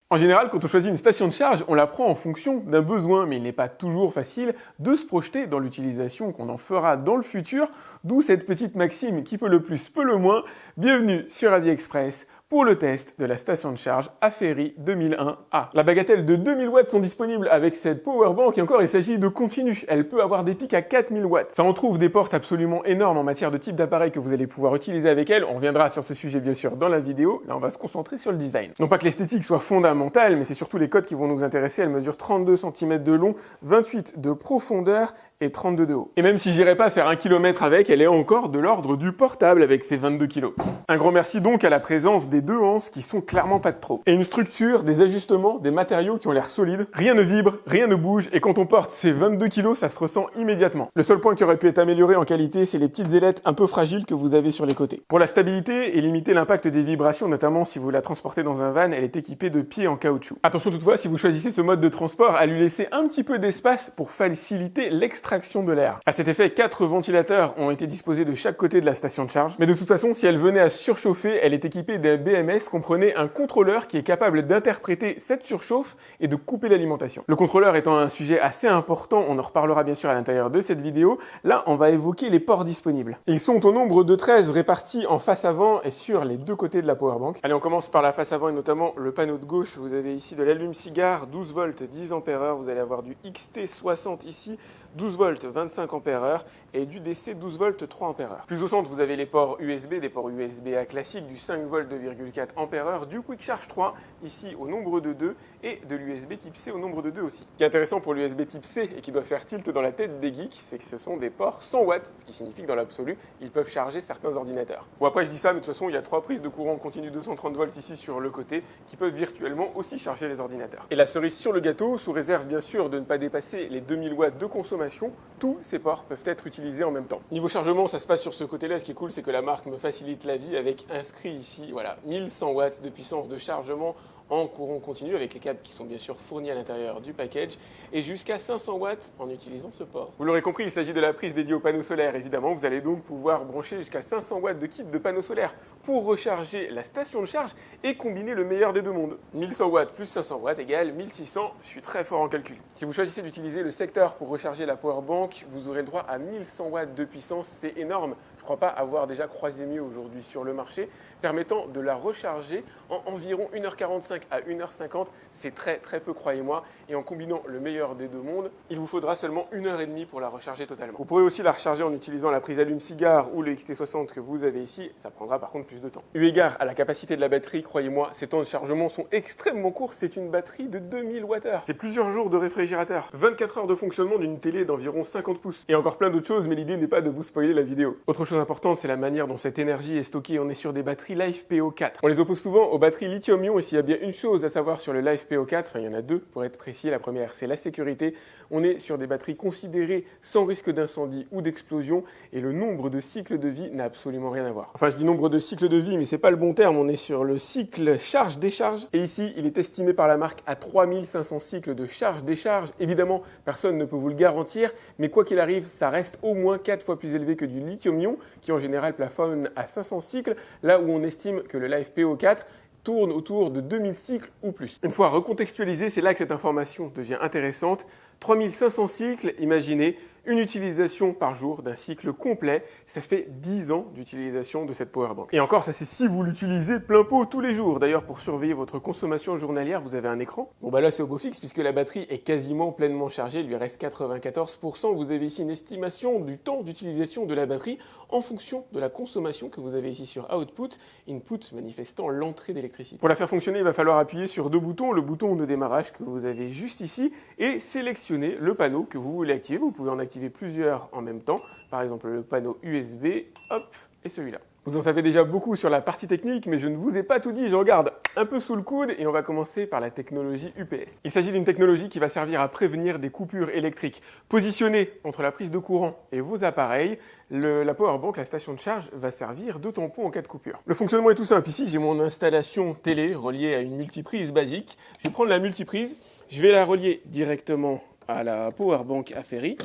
En général, quand on choisit une station de charge, on la prend en fonction d'un besoin, mais il n'est pas toujours facile de se projeter dans l'utilisation qu'on en fera dans le futur, d'où cette petite maxime qui peut le plus, peut le moins. Bienvenue sur AliExpress pour le test de la station de charge Aferi 2001A. La bagatelle de 2000 watts sont disponibles avec cette powerbank et encore il s'agit de continu. Elle peut avoir des pics à 4000 watts. Ça en trouve des portes absolument énormes en matière de type d'appareil que vous allez pouvoir utiliser avec elle. On reviendra sur ce sujet bien sûr dans la vidéo. Là on va se concentrer sur le design. Non pas que l'esthétique soit fondamentale, mais c'est surtout les codes qui vont nous intéresser. Elle mesure 32 cm de long, 28 de profondeur et 32 de haut. Et même si j'irai pas faire 1 km avec, elle est encore de l'ordre du portable avec ses 22 kg. Un grand merci donc à la présence des deux anses qui sont clairement pas de trop. Et une structure, des ajustements, des matériaux qui ont l'air solides. Rien ne vibre, rien ne bouge et quand on porte ces 22 kg, ça se ressent immédiatement. Le seul point qui aurait pu être amélioré en qualité, c'est les petites ailettes un peu fragiles que vous avez sur les côtés. Pour la stabilité et limiter l'impact des vibrations, notamment si vous la transportez dans un van, elle est équipée de pieds en caoutchouc. Attention toutefois, si vous choisissez ce mode de transport, à lui laisser un petit peu d'espace pour faciliter l'extraction de l'air. À cet effet, 4 ventilateurs ont été disposés de chaque côté de la station de charge. Mais de toute façon, si elle venait à surchauffer, elle est équipée d'un BMS, comprenez un contrôleur qui est capable d'interpréter cette surchauffe et de couper l'alimentation. Le contrôleur étant un sujet assez important, on en reparlera bien sûr à l'intérieur de cette vidéo. Là, on va évoquer les ports disponibles. Ils sont au nombre de 13 répartis en face avant et sur les deux côtés de la powerbank. Allez, on commence par la face avant et notamment le panneau de gauche. Vous avez ici de l'allume-cigare, 12 volts, 10 ampères. Vous allez avoir du XT60 ici, 12 volts, 25 ampères et du DC 12 volts, 3 ampères. Plus au centre, vous avez les ports USB, des ports USB-A classiques, du 5 volts, 2,4 ampères, du Quick Charge 3 ici au nombre de 2 et de l'USB type C au nombre de 2 aussi. Ce qui est intéressant pour l'USB type C et qui doit faire tilt dans la tête des geeks, c'est que ce sont des ports 100 watts, ce qui signifie que dans l'absolu, ils peuvent charger certains ordinateurs. Bon après je dis ça, mais de toute façon il y a 3 prises de courant continu 230 volts ici sur le côté qui peuvent virtuellement aussi charger les ordinateurs. Et la cerise sur le gâteau, sous réserve bien sûr de ne pas dépasser les 2000 watts de consommation, tous ces ports peuvent être utilisés en même temps. Niveau chargement, ça se passe sur ce côté-là. Ce qui est cool, c'est que la marque me facilite la vie avec inscrit ici, voilà, 1100 watts de puissance de chargement en courant continu avec les câbles qui sont bien sûr fournis à l'intérieur du package et jusqu'à 500 watts en utilisant ce port. Vous l'aurez compris, il s'agit de la prise dédiée aux panneaux solaires. Évidemment, vous allez donc pouvoir brancher jusqu'à 500 watts de kit de panneaux solaires pour recharger la station de charge et combiner le meilleur des deux mondes. 1100 watts plus 500 watts égale 1600. Je suis très fort en calcul. Si vous choisissez d'utiliser le secteur pour recharger la powerbank, vous aurez le droit à 1100 watts de puissance. C'est énorme. Je ne crois pas avoir déjà croisé mieux aujourd'hui sur le marché, permettant de la recharger en environ 1h45 à 1h50. C'est très peu, croyez-moi. Et en combinant le meilleur des deux mondes, il vous faudra seulement 1h30 pour la recharger totalement. Vous pourrez aussi la recharger en utilisant la prise allume-cigare ou le XT60 que vous avez ici. Ça prendra par contre plus de temps. Eu égard à la capacité de la batterie, croyez-moi, ces temps de chargement sont extrêmement courts. C'est une batterie de 2000 Wh. C'est plusieurs jours de réfrigérateur. 24 heures de fonctionnement d'une télé d'environ 50 pouces. Et encore plein d'autres choses, mais l'idée n'est pas de vous spoiler la vidéo. Autre chose importante, c'est la manière dont cette énergie est stockée. On est sur des batteries LiFePO4. On les oppose souvent aux batteries lithium-ion et s'il y a bien une chose à savoir sur le LiFePO4, enfin il y en a deux pour être précis. La première, c'est la sécurité. On est sur des batteries considérées sans risque d'incendie ou d'explosion et le nombre de cycles de vie n'a absolument rien à voir. Enfin, je dis nombre de cycles de vie, mais c'est pas le bon terme. On est sur le cycle charge-décharge et ici, il est estimé par la marque à 3500 cycles de charge-décharge. Évidemment, personne ne peut vous le garantir, mais quoi qu'il arrive, ça reste au moins 4 fois plus élevé que du lithium-ion qui en général plafonne à 500 cycles, là où on estime que le LiFePO4 tourne autour de 2000 cycles ou plus. Une fois recontextualisé, c'est là que cette information devient intéressante. 3500 cycles, imaginez une utilisation par jour d'un cycle complet, ça fait 10 ans d'utilisation de cette powerbank. Et encore, ça c'est si vous l'utilisez plein pot tous les jours. D'ailleurs, pour surveiller votre consommation journalière, vous avez un écran. Bon bah là c'est au beau fixe puisque la batterie est quasiment pleinement chargée, il lui reste 94%. Vous avez ici une estimation du temps d'utilisation de la batterie en fonction de la consommation que vous avez ici sur Output, Input manifestant l'entrée d'électricité. Pour la faire fonctionner, il va falloir appuyer sur deux boutons, le bouton de démarrage que vous avez juste ici et sélectionner le panneau que vous voulez activer. Vous pouvez en activer plusieurs en même temps, par exemple le panneau USB, hop, et celui-là. Vous en savez déjà beaucoup sur la partie technique, mais je ne vous ai pas tout dit, je regarde un peu sous le coude et on va commencer par la technologie UPS. Il s'agit d'une technologie qui va servir à prévenir des coupures électriques. Positionnée entre la prise de courant et vos appareils, la powerbank, la station de charge, va servir de tampon en cas de coupure. Le fonctionnement est tout simple. Ici, j'ai mon installation télé reliée à une multiprise basique. Je vais prendre la multiprise, je vais la relier directement à la powerbank Aferi.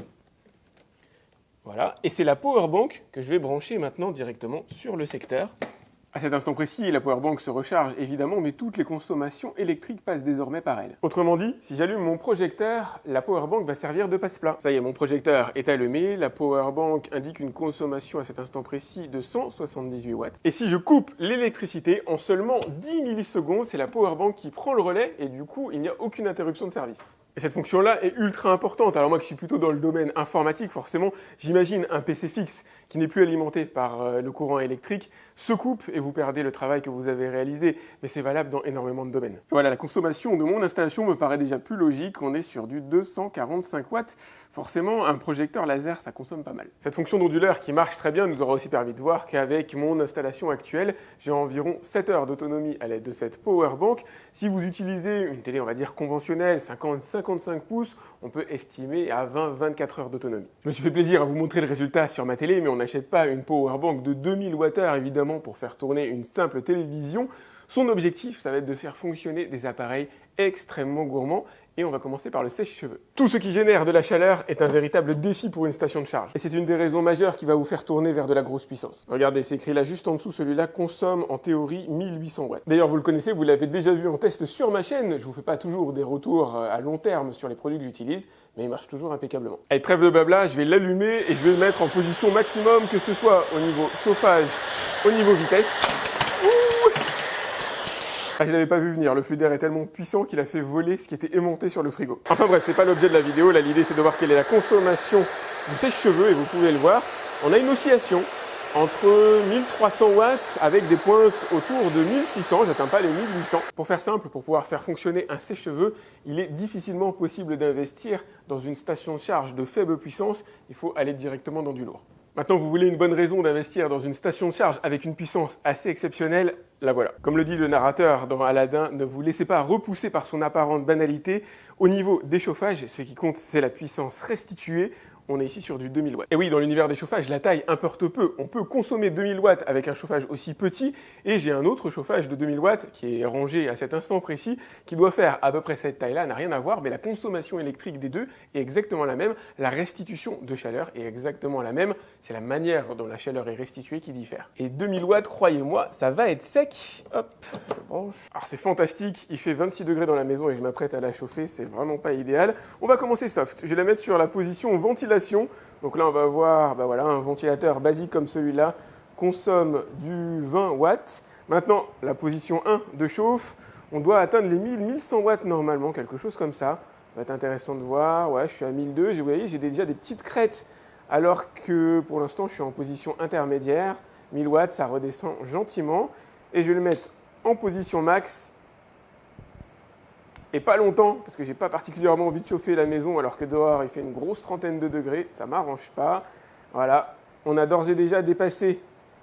Voilà, et c'est la powerbank que je vais brancher maintenant directement sur le secteur. À cet instant précis, la powerbank se recharge évidemment, mais toutes les consommations électriques passent désormais par elle. Autrement dit, si j'allume mon projecteur, la powerbank va servir de passe-plat. Ça y est, mon projecteur est allumé, la powerbank indique une consommation à cet instant précis de 178 watts. Et si je coupe l'électricité, en seulement 10 millisecondes, c'est la powerbank qui prend le relais et du coup, il n'y a aucune interruption de service. Et cette fonction-là est ultra importante. Alors moi qui suis plutôt dans le domaine informatique, forcément, j'imagine un PC fixe qui n'est plus alimenté par le courant électrique se coupe et vous perdez le travail que vous avez réalisé. Mais c'est valable dans énormément de domaines. Et voilà, la consommation de mon installation me paraît déjà plus logique. On est sur du 245 watts. Forcément, un projecteur laser, ça consomme pas mal. Cette fonction d'onduleur qui marche très bien nous aura aussi permis de voir qu'avec mon installation actuelle, j'ai environ 7 heures d'autonomie à l'aide de cette powerbank. Si vous utilisez une télé, on va dire conventionnelle, 50-55 pouces, on peut estimer à 20-24 heures d'autonomie. Je me suis fait plaisir à vous montrer le résultat sur ma télé, mais on n'achète pas une powerbank de 2000 Wh évidemment pour faire tourner une simple télévision. Son objectif, ça va être de faire fonctionner des appareils extrêmement gourmands. Et on va commencer par le sèche-cheveux. Tout ce qui génère de la chaleur est un véritable défi pour une station de charge. Et c'est une des raisons majeures qui va vous faire tourner vers de la grosse puissance. Regardez, c'est écrit là juste en dessous, celui-là consomme en théorie 1800 watts. D'ailleurs, vous le connaissez, vous l'avez déjà vu en test sur ma chaîne. Je vous fais pas toujours des retours à long terme sur les produits que j'utilise, mais il marche toujours impeccablement. Allez, trêve de blabla, je vais l'allumer et je vais le mettre en position maximum, que ce soit au niveau chauffage, au niveau vitesse. Ah, je l'avais pas vu venir, le flux d'air est tellement puissant qu'il a fait voler ce qui était aimanté sur le frigo. Enfin bref, c'est pas l'objet de la vidéo, là l'idée c'est de voir quelle est la consommation du sèche-cheveux et vous pouvez le voir. On a une oscillation entre 1300 watts avec des pointes autour de 1600, j'atteins pas les 1800. Pour faire simple, pour pouvoir faire fonctionner un sèche-cheveux, il est difficilement possible d'investir dans une station de charge de faible puissance, il faut aller directement dans du lourd. Maintenant, vous voulez une bonne raison d'investir dans une station de charge avec une puissance assez exceptionnelle, la voilà. Comme le dit le narrateur dans Aladdin, ne vous laissez pas repousser par son apparente banalité. Au niveau des chauffages, ce qui compte, c'est la puissance restituée. On est ici sur du 2000 watts. Et oui, dans l'univers des chauffages, la taille importe peu. On peut consommer 2000 watts avec un chauffage aussi petit. Et j'ai un autre chauffage de 2000 watts qui est rangé à cet instant précis, qui doit faire à peu près cette taille-là, n'a rien à voir, mais la consommation électrique des deux est exactement la même. La restitution de chaleur est exactement la même. C'est la manière dont la chaleur est restituée qui diffère. Et 2000 watts, croyez-moi, ça va être sec. Hop, je branche. Alors c'est fantastique, il fait 26 degrés dans la maison et je m'apprête à la chauffer, c'est vraiment pas idéal. On va commencer soft. Je vais la mettre sur la position ventilation. Donc là, on va voir un ventilateur basique comme celui-là consomme du 20 watts. Maintenant, la position 1 de chauffe, on doit atteindre les 1000-1100 watts normalement, quelque chose comme ça. Ça va être intéressant de voir. Ouais, je suis à 1002. Vous voyez, j'ai déjà des petites crêtes alors que pour l'instant, je suis en position intermédiaire. 1000 watts, ça redescend gentiment. Et je vais le mettre en position max. Et pas longtemps, parce que j'ai pas particulièrement envie de chauffer la maison alors que dehors il fait une grosse trentaine de degrés, ça m'arrange pas. Voilà, on a d'ores et déjà dépassé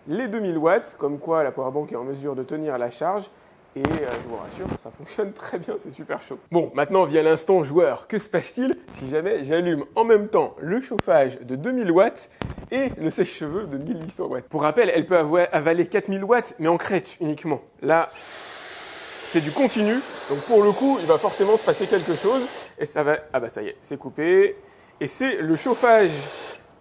les 2000 watts, comme quoi la powerbank est en mesure de tenir la charge. Et je vous rassure, ça fonctionne très bien, c'est super chaud. Bon, maintenant via l'instant joueur, que se passe-t-il si jamais j'allume en même temps le chauffage de 2000 watts et le sèche-cheveux de 1800 watts? Pour rappel, elle peut avaler 4000 watts, mais en crête uniquement. Là, c'est du continu, donc pour le coup, il va forcément se passer quelque chose. Et ça va... Ah bah ça y est, c'est coupé. Et c'est le chauffage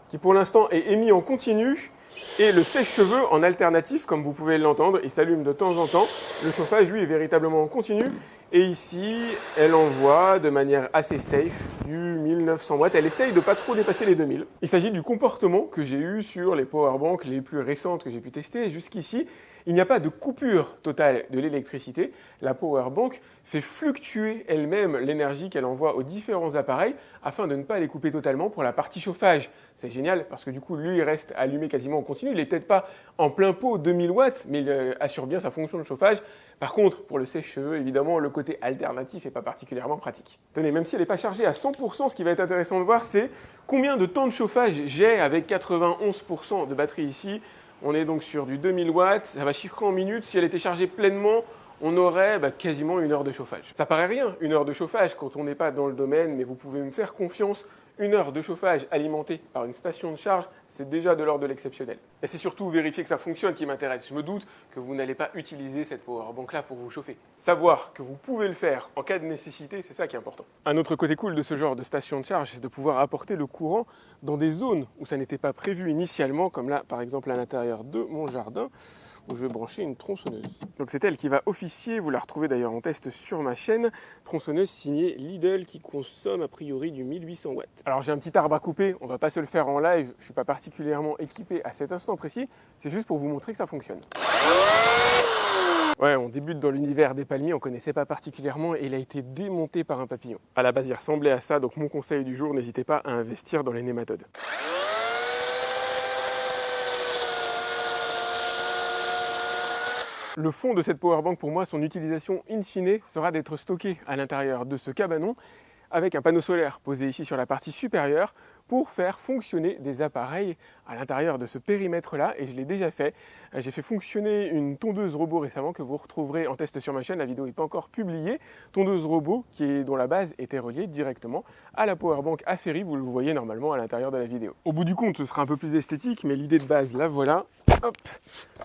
qui pour l'instant est émis en continu et le sèche-cheveux en alternatif, comme vous pouvez l'entendre, il s'allume de temps en temps. Le chauffage, lui, est véritablement en continu. Et ici, elle envoie de manière assez safe du 1900 watts. Elle essaye de ne pas trop dépasser les 2000. Il s'agit du comportement que j'ai eu sur les powerbanks les plus récentes que j'ai pu tester jusqu'ici. Il n'y a pas de coupure totale de l'électricité. La powerbank fait fluctuer elle-même l'énergie qu'elle envoie aux différents appareils afin de ne pas les couper totalement pour la partie chauffage. C'est génial parce que du coup, lui, il reste allumé quasiment en continu. Il n'est peut-être pas en plein pot 2000 watts, mais il assure bien sa fonction de chauffage. Par contre, pour le sèche-cheveux, évidemment, le côté alternatif n'est pas particulièrement pratique. Tenez, même si elle n'est pas chargée à 100%, ce qui va être intéressant de voir, c'est combien de temps de chauffage j'ai avec 91% de batterie ici. On est donc sur du 2000 watts, ça va chiffrer en minutes. Si elle était chargée pleinement, on aurait quasiment 1 heure de chauffage. Ça paraît rien, 1 heure de chauffage quand on n'est pas dans le domaine, mais vous pouvez me faire confiance. 1 heure de chauffage alimentée par une station de charge, c'est déjà de l'ordre de l'exceptionnel. Et c'est surtout vérifier que ça fonctionne qui m'intéresse. Je me doute que vous n'allez pas utiliser cette powerbank-là pour vous chauffer. Savoir que vous pouvez le faire en cas de nécessité, c'est ça qui est important. Un autre côté cool de ce genre de station de charge, c'est de pouvoir apporter le courant dans des zones où ça n'était pas prévu initialement, comme là, par exemple, à l'intérieur de mon jardin. où je vais brancher une tronçonneuse. Donc c'est elle qui va officier, vous la retrouvez d'ailleurs en test sur ma chaîne, tronçonneuse signée Lidl qui consomme a priori du 1800 watts. Alors j'ai un petit arbre à couper, on va pas se le faire en live, je suis pas particulièrement équipé à cet instant précis, c'est juste pour vous montrer que ça fonctionne. Ouais, on débute dans l'univers des palmiers, on connaissait pas particulièrement et il a été démonté par un papillon. À la base, il ressemblait à ça, donc mon conseil du jour, n'hésitez pas à investir dans les nématodes. Le fond de cette powerbank, pour moi, son utilisation in fine sera d'être stocké à l'intérieur de ce cabanon avec un panneau solaire posé ici sur la partie supérieure pour faire fonctionner des appareils à l'intérieur de ce périmètre-là, et je l'ai déjà fait. J'ai fait fonctionner une tondeuse robot récemment que vous retrouverez en test sur ma chaîne, la vidéo n'est pas encore publiée. Tondeuse robot dont la base était reliée directement à la powerbank affairée, vous le voyez normalement à l'intérieur de la vidéo. Au bout du compte, ce sera un peu plus esthétique, mais l'idée de base, la voilà. Hop,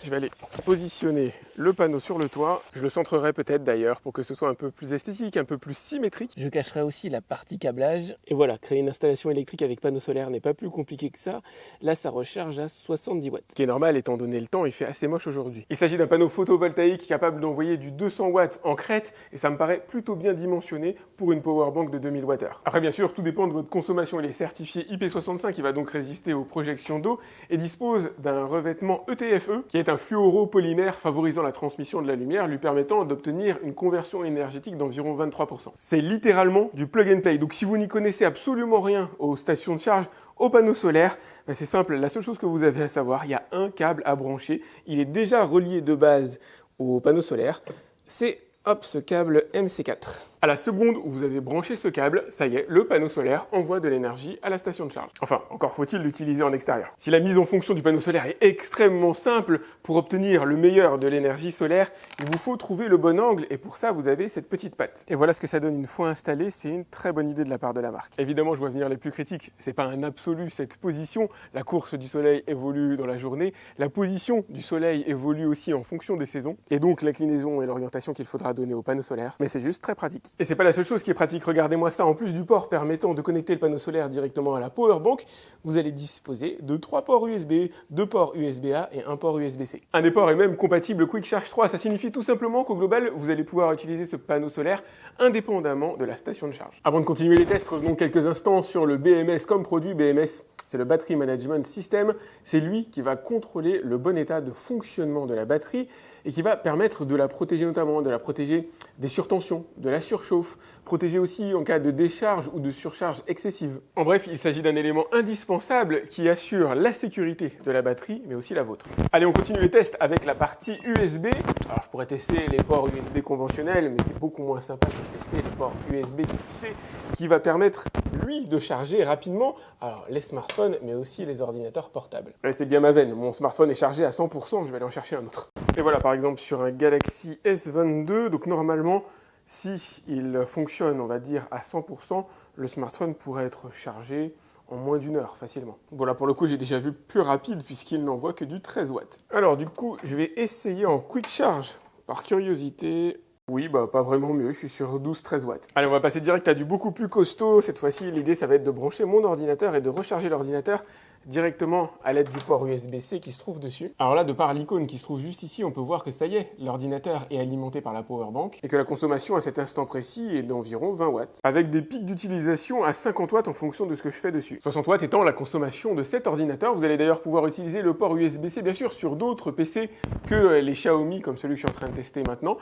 je vais aller positionner le panneau sur le toit. Je le centrerai peut-être d'ailleurs pour que ce soit un peu plus esthétique, un peu plus symétrique. Je cacherai aussi la partie câblage. Et voilà, créer une installation électrique avec panneau solaire n'est pas plus compliqué que ça. Là, ça recharge à 70 watts. Ce qui est normal étant donné le temps, il fait assez moche aujourd'hui. Il s'agit d'un panneau photovoltaïque capable d'envoyer du 200 watts en crête et ça me paraît plutôt bien dimensionné pour une powerbank de 2000 Wh. Après, bien sûr, tout dépend de votre consommation. Il est certifié IP65, il va donc résister aux projections d'eau et dispose d'un revêtement ETFE, qui est un fluoropolymère favorisant la transmission de la lumière, lui permettant d'obtenir une conversion énergétique d'environ 23%. C'est littéralement du plug and play. Donc si vous n'y connaissez absolument rien aux stations de charge, aux panneaux solaires, c'est simple, la seule chose que vous avez à savoir, il y a un câble à brancher, il est déjà relié de base au panneau solaire, c'est ce câble MC4. À la seconde où vous avez branché ce câble, ça y est, le panneau solaire envoie de l'énergie à la station de charge. Enfin, encore faut-il l'utiliser en extérieur. Si la mise en fonction du panneau solaire est extrêmement simple, pour obtenir le meilleur de l'énergie solaire, il vous faut trouver le bon angle et pour ça, vous avez cette petite patte. Et voilà ce que ça donne une fois installé, c'est une très bonne idée de la part de la marque. Évidemment, je vois venir les plus critiques, c'est pas un absolu cette position, la course du soleil évolue dans la journée, la position du soleil évolue aussi en fonction des saisons, et donc l'inclinaison et l'orientation qu'il faudra donner au panneau solaire, mais c'est juste très pratique. Et c'est pas la seule chose qui est pratique, regardez-moi ça, en plus du port permettant de connecter le panneau solaire directement à la powerbank, vous allez disposer de 3 ports USB, 2 ports USB-A et 1 port USB-C. Un des ports est même compatible Quick Charge 3, ça signifie tout simplement qu'au global, vous allez pouvoir utiliser ce panneau solaire indépendamment de la station de charge. Avant de continuer les tests, revenons quelques instants sur le BMS comme produit. BMS, c'est le Battery Management System, c'est lui qui va contrôler le bon état de fonctionnement de la batterie et qui va permettre de la protéger notamment, de la protéger des surtensions, de la surchauffe, protéger aussi en cas de décharge ou de surcharge excessive. En bref, il s'agit d'un élément indispensable qui assure la sécurité de la batterie, mais aussi la vôtre. Allez, on continue les tests avec la partie USB. Alors, je pourrais tester les ports USB conventionnels, mais c'est beaucoup moins sympa que de tester les ports USB type C, qui va permettre, lui, de charger rapidement alors, les smartphones, mais aussi les ordinateurs portables. Là, c'est bien ma veine. Mon smartphone est chargé à 100%, je vais aller en chercher un autre. Et voilà, par exemple, sur un Galaxy S22, donc normalement, si il fonctionne, on va dire, à 100%, le smartphone pourrait être chargé en moins d'1 heure facilement. Bon là pour le coup j'ai déjà vu plus rapide puisqu'il n'envoie que du 13 watts. Alors du coup je vais essayer en quick charge par curiosité. Oui, pas vraiment mieux, je suis sur 12-13 watts. Allez, on va passer direct à du beaucoup plus costaud. Cette fois-ci, l'idée, ça va être de brancher mon ordinateur et de recharger l'ordinateur directement à l'aide du port USB-C qui se trouve dessus. Alors là, de par l'icône qui se trouve juste ici, on peut voir que ça y est, l'ordinateur est alimenté par la powerbank et que la consommation à cet instant précis est d'environ 20 watts, avec des pics d'utilisation à 50 watts en fonction de ce que je fais dessus. 60 watts étant la consommation de cet ordinateur. Vous allez d'ailleurs pouvoir utiliser le port USB-C, bien sûr, sur d'autres PC que les Xiaomi, comme celui que je suis en train de tester maintenant.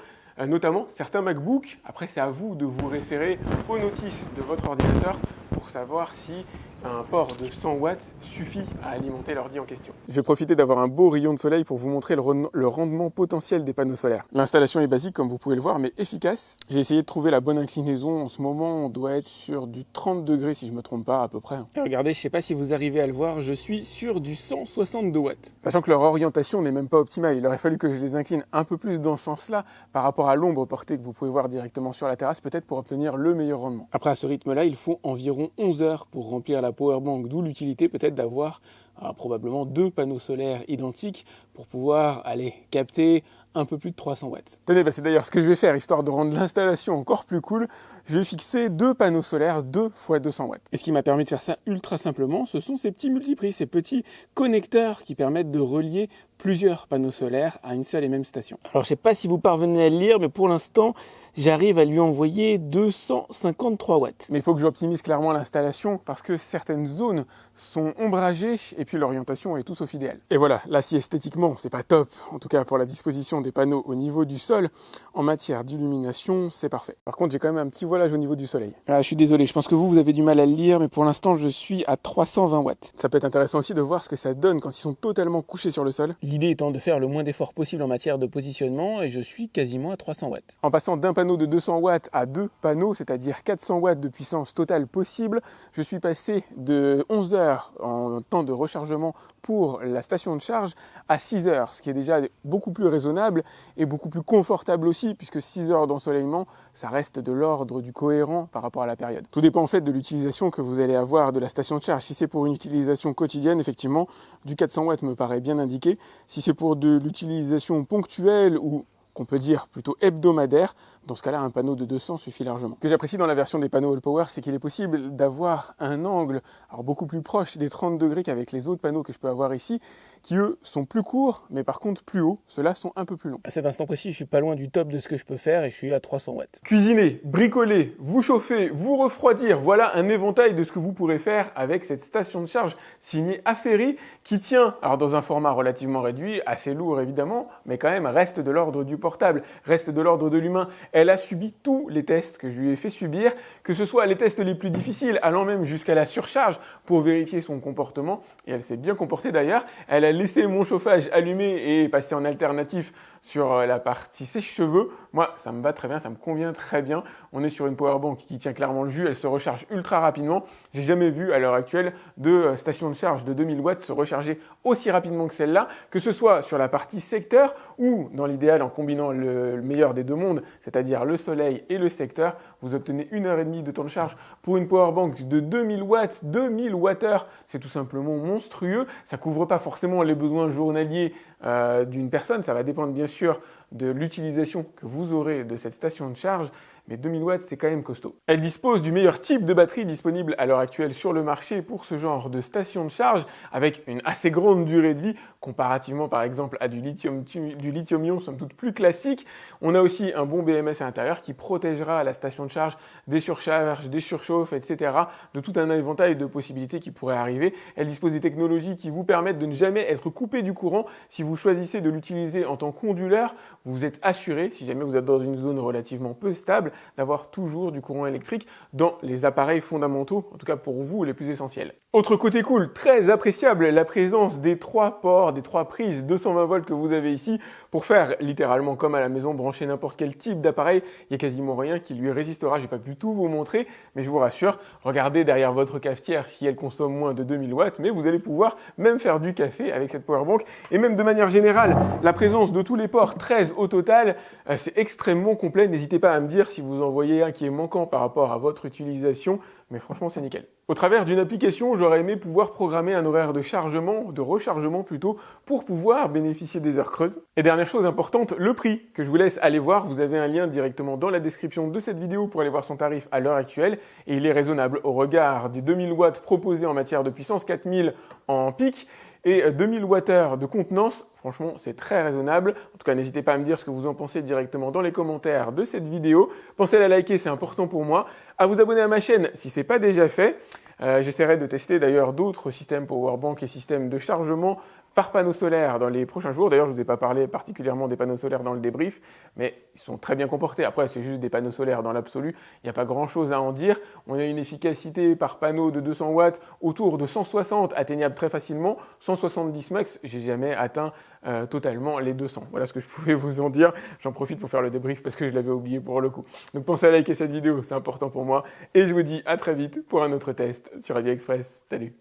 Notamment certains MacBook. Après, c'est à vous de vous référer aux notices de votre ordinateur pour savoir si un port de 100 watts suffit à alimenter l'ordi en question. Je vais profiter d'avoir un beau rayon de soleil pour vous montrer le rendement potentiel des panneaux solaires. L'installation est basique comme vous pouvez le voir mais efficace. J'ai essayé de trouver la bonne inclinaison. En ce moment on doit être sur du 30 degrés si je me trompe pas à peu près. Et regardez, je sais pas si vous arrivez à le voir, je suis sur du 162 watts. Sachant que leur orientation n'est même pas optimale. Il aurait fallu que je les incline un peu plus dans ce sens-là par rapport à l'ombre portée que vous pouvez voir directement sur la terrasse, peut-être pour obtenir le meilleur rendement. Après à ce rythme-là, il faut environ 11 heures pour remplir la powerbank, d'où l'utilité peut-être d'avoir probablement 2 panneaux solaires identiques pour pouvoir aller capter un peu plus de 300 watts. Tenez, c'est d'ailleurs ce que je vais faire, histoire de rendre l'installation encore plus cool. Je vais fixer 2 panneaux solaires 2 x 200 watts. Et ce qui m'a permis de faire ça ultra simplement, ce sont ces petits multiprises, ces petits connecteurs qui permettent de relier plusieurs panneaux solaires à une seule et même station. Alors je sais pas si vous parvenez à le lire, mais pour l'instant, j'arrive à lui envoyer 253 watts. Mais il faut que j'optimise clairement l'installation parce que certaines zones sont ombragées et puis l'orientation est tout sauf idéale. Et voilà, là si esthétiquement c'est pas top, en tout cas pour la disposition des panneaux au niveau du sol, en matière d'illumination c'est parfait. Par contre j'ai quand même un petit voilage au niveau du soleil. Ah, je suis désolé, je pense que vous avez du mal à le lire, mais pour l'instant je suis à 320 watts. Ça peut être intéressant aussi de voir ce que ça donne quand ils sont totalement couchés sur le sol. L'idée étant de faire le moins d'efforts possible en matière de positionnement et je suis quasiment à 300 watts. En passant d'un panneau de 200 watts à 2 panneaux, c'est-à-dire 400 watts de puissance totale possible, je suis passé de 11 heures en temps de rechargement pour la station de charge à 6 heures, ce qui est déjà beaucoup plus raisonnable et beaucoup plus confortable aussi, puisque 6 heures d'ensoleillement, ça reste de l'ordre du cohérent par rapport à la période. Tout dépend en fait de l'utilisation que vous allez avoir de la station de charge. Si c'est pour une utilisation quotidienne, effectivement, du 400 watts me paraît bien indiqué. Si c'est pour de l'utilisation ponctuelle ou qu'on peut dire plutôt hebdomadaire, dans ce cas-là, un panneau de 200 suffit largement. Ce que j'apprécie dans la version des panneaux All Power, c'est qu'il est possible d'avoir un angle beaucoup plus proche des 30 degrés qu'avec les autres panneaux que je peux avoir ici, qui eux sont plus courts, mais par contre plus hauts. Ceux-là sont un peu plus longs. À cet instant précis, je suis pas loin du top de ce que je peux faire et je suis à 300 watts. Cuisiner, bricoler, vous chauffer, vous refroidir, voilà un éventail de ce que vous pourrez faire avec cette station de charge signée Aferi, qui tient, alors dans un format relativement réduit, assez lourd évidemment, mais quand même reste de l'ordre du portable, reste de l'ordre de l'humain. Elle a subi tous les tests que je lui ai fait subir, que ce soit les tests les plus difficiles, allant même jusqu'à la surcharge pour vérifier son comportement, et elle s'est bien comportée d'ailleurs. Elle a laissé mon chauffage allumé et passé en alternatif sur la partie sèche-cheveux. Moi, ça me va très bien, ça me convient très bien. On est sur une powerbank qui tient clairement le jus, elle se recharge ultra rapidement. J'ai jamais vu à l'heure actuelle de station de charge de 2000 watts se recharger aussi rapidement que celle-là, que ce soit sur la partie secteur ou dans l'idéal en combinant le meilleur des deux mondes, c'est-à-dire le soleil et le secteur, vous obtenez 1h30 de temps de charge pour une powerbank de 2000 watts, 2000 Wh. C'est tout simplement monstrueux. Ça couvre pas forcément les besoins journaliers d'une personne, ça va dépendre bien sûr de l'utilisation que vous aurez de cette station de charge, mais 2000 watts c'est quand même costaud. Elle dispose du meilleur type de batterie disponible à l'heure actuelle sur le marché pour ce genre de station de charge, avec une assez grande durée de vie comparativement par exemple à du lithium-ion somme toute plus classique. On a aussi un bon BMS à l'intérieur qui protégera la station de charge des surcharges, des surchauffes, etc. de tout un éventail de possibilités qui pourraient arriver. Elle dispose des technologies qui vous permettent de ne jamais être coupé du courant. Si vous choisissez de l'utiliser en tant qu'onduleur, vous êtes assuré, si jamais vous êtes dans une zone relativement peu stable, d'avoir toujours du courant électrique dans les appareils fondamentaux, en tout cas pour vous les plus essentiels. Autre côté cool, très appréciable, la présence des 3 ports, des 3 prises 220 volts que vous avez ici pour faire littéralement comme à la maison, brancher n'importe quel type d'appareil. Il n'y a quasiment rien qui lui résistera, j'ai pas pu tout vous montrer, mais je vous rassure, regardez derrière votre cafetière si elle consomme moins de 2000 watts, mais vous allez pouvoir même faire du café avec cette powerbank. Et même de manière générale, la présence de tous les ports, 13 au total, c'est extrêmement complet. N'hésitez pas à me dire si vous en voyez un qui est manquant par rapport à votre utilisation, mais franchement c'est nickel. Au travers d'une application, j'aurais aimé pouvoir programmer un horaire de chargement, de rechargement plutôt, pour pouvoir bénéficier des heures creuses. Et dernière chose importante, le prix que je vous laisse aller voir. Vous avez un lien directement dans la description de cette vidéo pour aller voir son tarif à l'heure actuelle. Et il est raisonnable au regard des 2000 watts proposés en matière de puissance, 4000 en pic et 2000 Wh de contenance. Franchement, c'est très raisonnable. En tout cas, n'hésitez pas à me dire ce que vous en pensez directement dans les commentaires de cette vidéo. Pensez à la liker, c'est important pour moi. À vous abonner à ma chaîne si ce n'est pas déjà fait. J'essaierai de tester d'ailleurs d'autres systèmes powerbank et systèmes de chargement par panneaux solaires dans les prochains jours. D'ailleurs, je ne vous ai pas parlé particulièrement des panneaux solaires dans le débrief, mais ils sont très bien comportés. Après, c'est juste des panneaux solaires dans l'absolu. Il n'y a pas grand-chose à en dire. On a une efficacité par panneau de 200 watts autour de 160, atteignable très facilement. 170 max, j'ai jamais atteint totalement les 200. Voilà ce que je pouvais vous en dire. J'en profite pour faire le débrief parce que je l'avais oublié pour le coup. Donc pensez à liker cette vidéo, c'est important pour moi. Et je vous dis à très vite pour un autre test sur AliExpress. Salut!